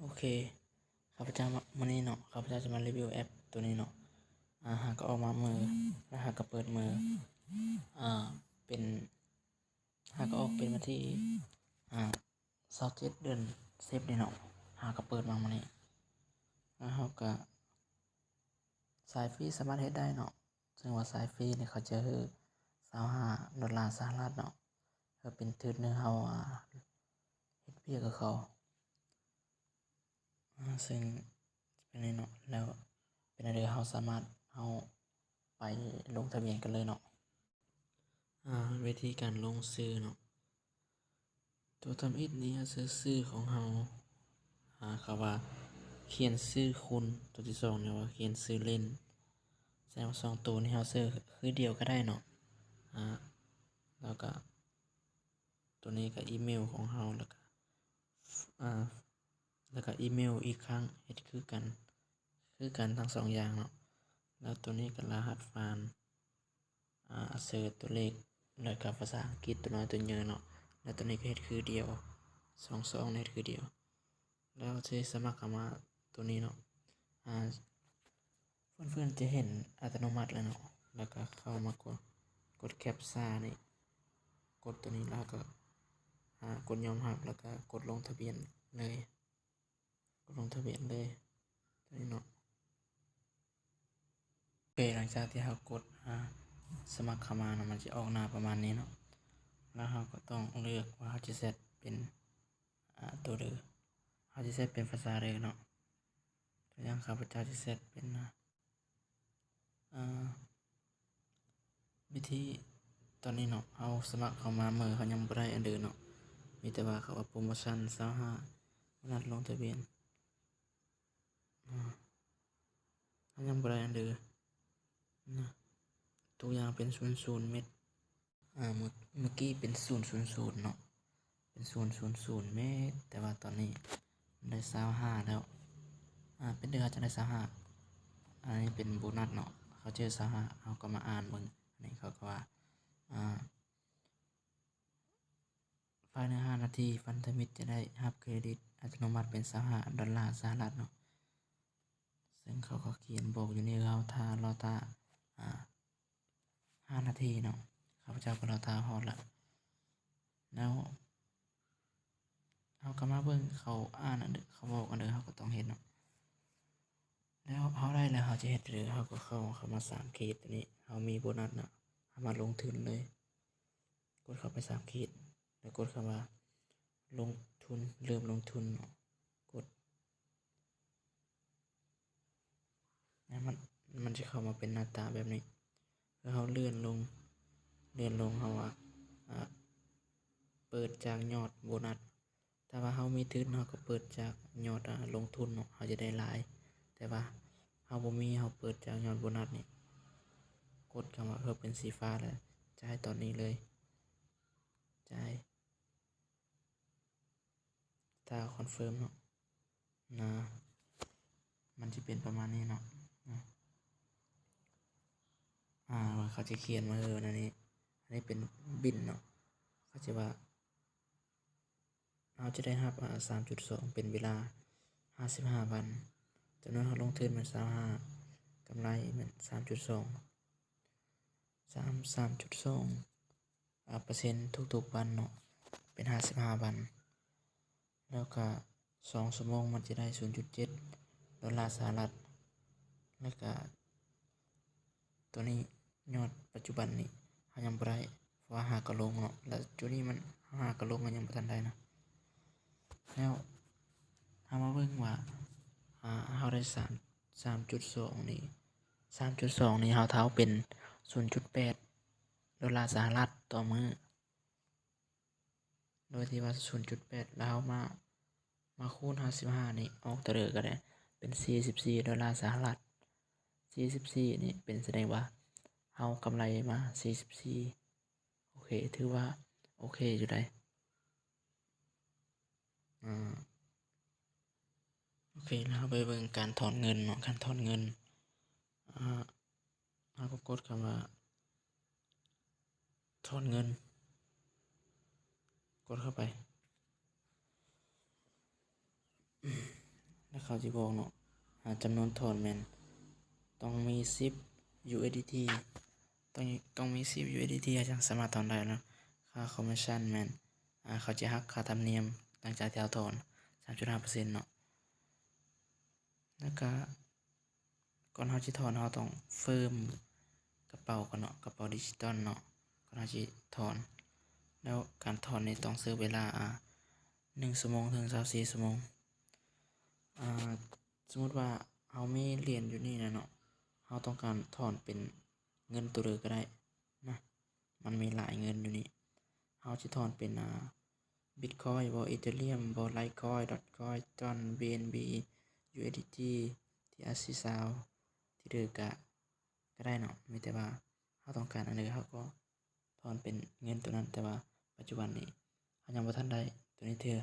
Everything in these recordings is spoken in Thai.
โอเคข้าพเจ้าวันนี้เนาะข้าพเจ้าจะมารีวิวแอปตัวนี้เนาะหากก็ออกมามือแล้วหากก็เปิดมือเป็นหากก็ออกเป็นวันที่27 เดือน10นี่เนาะหากก็เปิดมาวันนี้แล้วเขาก็สายฟรีสามารถเฮ็ดได้เนาะซึ่งว่าสายฟรีเนี่ยเขาจะคือ$25เนาะเพื่อเป็นทุนหนึงเฮาเฮ็ดเวียกกับเขาซึ่งเป็นนี่เนาะแล้วเป็นอะไรเฮาสามารถเฮาไปลงทะเบียนกันเลยเนาะวิธีการลงชื่อเนาะตัวทำอิฐนี้ชื่อของเฮาเขาว่าเขียนชื่อคุณตัวที่สองเนี่ยว่าเขียนชื่อเล่นแสดงว่า2ตัวนี้เฮาชื่อคือเดียวก็ได้เนาะแล้วก็ตัวนี้ก็อีเมลของเฮาแล้วก็อีเมลอีกครั้งเฮ็ดคือกันทั้ง2อย่างเนาะแล้วตัวนี้ก็รหัสผ่านเสิร์ชตัวเลขแล้วก็ภาษาอังกฤษตัวน้อยตัวใหญ่เนาะแล้วตัวนี้ก็เฮ็ดคือเดียว2เฮ็ดคือเดียวแล้วสิสมัครเข้ามาตัวนี้เนาะเพื่อนๆจะเห็นอัตโนมัติแล้วเนาะแล้วก็เข้ามากดแคปซ่านี่กดตัวนี้แล้วก็กดยอมรับแล้วก็กดลงทะเบียนเลยตัวนี้เนาะโอเคหลังจากที่เรากดสมัครเข้ามาเนาะมันจะออกหน้าประมาณนี้เนาะแล้วเราก็ต้องเลือกว่าเราจะเซตเป็นตัวเรือเราจะเซตเป็นภาษาเรือเนาะตัวอย่างข้าพเจ้าจะเซตเป็นวิธีตอนนี้เนาะเอาสมัครเข้ามามือเขายังบ่ได้อันเดิมเนาะมีแต่ว่าเขาว่าโปรโมชั่น25นัดลงทะเบียนเขายังบ่ได้อันเดิมนะตัวอย่างเป็น00เม็ดเมื่อกี้เป็น000เนาะเป็น000เม็ดแต่ว่าตอนนี้ได้25แล้วเป็นเดือนจะได้25อันนี้เป็นโบนัสเนาะเขาเจอ25เอาก็มาอ่านมึงอันนี้เขาก็ว่าภายใน5 นาทีพันธมิตรจะได้รับเครดิตอัตโนมัติเป็น$25สหรัฐเนาะซึ่งเขาก็เขียนบอกอยู่ในรอตา5 นาทีเนาะข้าพเจ้าก็รอตาฮอดละแล้วเขาก็มาเบิ่งเขาอ่านอันเด้อเขาบอกอันเด้อเขาก็ต้องเฮ็ดเนาะแล้วเขาได้แล้วเขาจะเฮ็ดหรือเขาก็เข้ามา3ขีดตัวนี้เขามีโบนัสเนาะเขามาลงทุนเลยกดเข้าไป3ขีดแล้วกดเข้ามาลงทุนเริ่มลงทุนเนาะกดแล้วมันจะเข้ามาเป็นหน้าตาแบบนี้แล้วเขาเลื่อนลงเขาว่าเปิดจากยอดโบนัสถ้าว่าเขามีทุนเขาก็เปิดจากยอดลงทุนเนาะเขาจะได้หลายแต่ว่าเขาบ่มีเขาเปิดจากยอดโบนัสนี่กดคำว่าเพิ่มเป็นสีฟ้าแล้วจ่ายตอนนี้เลยจ่ายถ้าคอนเฟิร์มเนาะมันจะเป็นประมาณนี้เนาะว่าเขาจะเขียนมาอันนี้เป็นบินเนาะเขาจะว่าเราจะได้รับ3.2เป็นเวลา55 วันจำนวนเขาลงทุนมัน25กำไรมัน3.2เปอร์เซ็นต์ทุกๆวันเนาะเป็น55 วันแล้วก็2 ชั่วโมงมันจะได้$0.7สหรัฐแล้วก็ตัวนี้ยอดปัจจุบันนี้เขายังบ่ได้เพราะว่าหากระลงเนาะแล้วจุดนี้มันหากระลงมันยังบ่ทันได้นะแล้วเอามาเบิ่งว่าเขาได้3.2นี่เขาเท่าเป็น$0.8สหรัฐต่อมื้อโดยที่ว่า0.8แล้วเอามาคูณ55นี่ออกตัวเด้อก็ได้เป็น$44สหรัฐ44นี่เป็นแสดงว่าเอากำไรมา44โอเคถือว่าโอเคอยู่ได้โอเคแล้วไปเบิ่งการถอนเงินเนาะการถอนเงินเราก็กดคำว่าถอนเงินกดเข้าไป เขาสิบอกเนาะจำนวนถอนแม่นต้องมี10 USDT ต้องมี10 USDT จังสามารถถอนได้เนาะค่าคอมมิชชั่นแม่นเขาจะหักค่าธรรมเนียมหลังจากที่เราถอน 3.5% เนาะแล้วก็ก่อนเราสิถอนเราต้องเฟิร์มกระเป๋าก่อนเนาะกระเป๋าดิจิตอลเนาะก่อนเราสิถอนแล้วการถอนนี่ต้องซื้อเวลา1 ชั่วโมงถึง24 ชั่วโมงสมมุติว่าเรามีเหรียญอยู่นี่นะเนาะเราต้องการถอนเป็นเงินตัวเดิมก็ได้นะมันมีหลายเงินอยู่นี่เราสิถอนเป็นBitcoin บ่ Ethereum บ่ Litecoin Dogecoin Tron BNB USDT TRC Sound ที่เดิมก็ได้เนาะมีแต่ว่าเราต้องการอันใดเราก็ถอนเป็นเงินตัวนั้นแต่ว่าปัจจุบันนี้เรายังบ่ทันได้ตัวนี้เทื่อ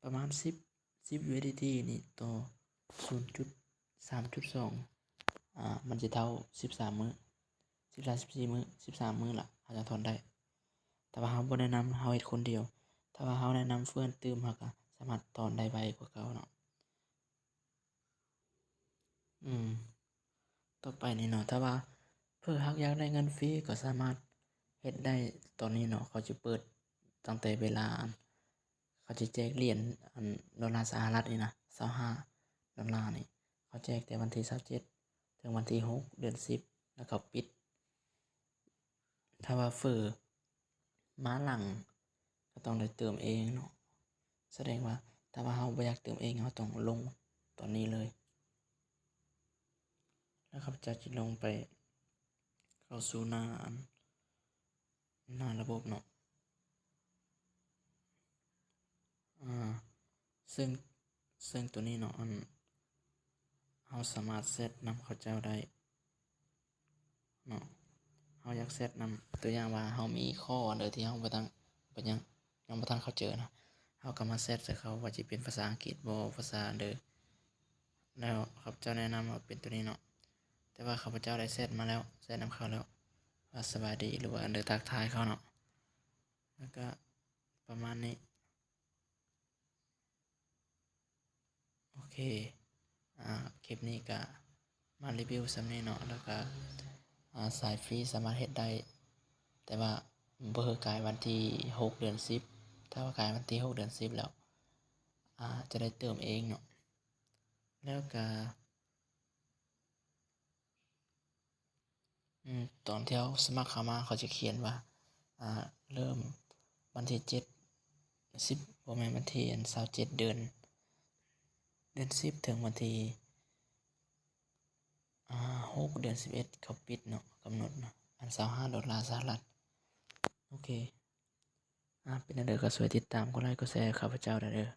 ประมาณ10 USDT นี่ต่อ 0.3.2 มันจะเท่า13 มื้อ14 มื้อ13 มื้อล่ะเราจะถอนได้แต่ว่าเราบ่แนะนำเราเฮ็ดคนเดียวถ้าว่าเราแนะนำเพื่อนตื่มเราก็สามารถถอนได้ไวกว่าเก่าเนาะต่อไปนี่เนาะถ้าว่าเพื่อเราอยากได้เงินฟรีก็สามารถเฮ็ดได้ตอนนี้เนาะเขาจะเปิดตั้งแต่เวลาเขาจะแจกเหรียญดอลลาร์สหรัฐนี่นะ$25นี่เขาแจกแต่วันที่27ถึงวันที่6 เดือน 10แล้วก็ปิดถ้าว่ามาหลังก็ต้องได้เติมเองเนาะแสดงว่าถ้าว่าเราบ่อยากเติมเองเราต้องลงตอนนี้เลยแล้วข้าพเจ้าจะลงไปเข้าสู่หน้าระบบเนาะซึ่งตัวนี้เนาะเราสามารถเซตนำเขาเจ้าได้เนาะเราอยากเซตนำตัวอย่างว่าเรามีข้อเด้อที่เราบ่ทันยังบ่ทันเขาเจอนะเราก็มาเซตใส่เขาว่าสิเป็นภาษาอังกฤษบ่ภาษาเด้อแล้วข้าพเจ้าแนะนำว่าเป็นตัวนี้เนาะแต่ว่าข้าพเจ้าได้เซตมาแล้วเซตนำเขาแล้วว่าสบายดีหรือว่าอันเดอทักทายเขาเนาะแล้วก็ประมาณนี้โอเคคลิปนี้ก็มารีวิวซ้ำนี้เนาะแล้วก็สายฟรีสามารถเฮ็ดได้แต่ว่าบ่คือกายวันที่6 เดือน 10ถ้าว่ากายวันที่6 เดือน 10แล้วจะได้เติมเองเนาะแล้วก็ตอนที่เราสมัครเข้ามาเขาจะเขียนว่าเริ่มวันที่7 10บ่แม่นวันที่27 เดือน 10ถึงวันที่6 เดือน 11เขาปิดเนาะกำหนดเนาะ$25สหรัฐโอเคเป็นอันเด้อก็ช่วยติดตามกดไลค์กดแชร์ข้าพเจ้าได้เด้อ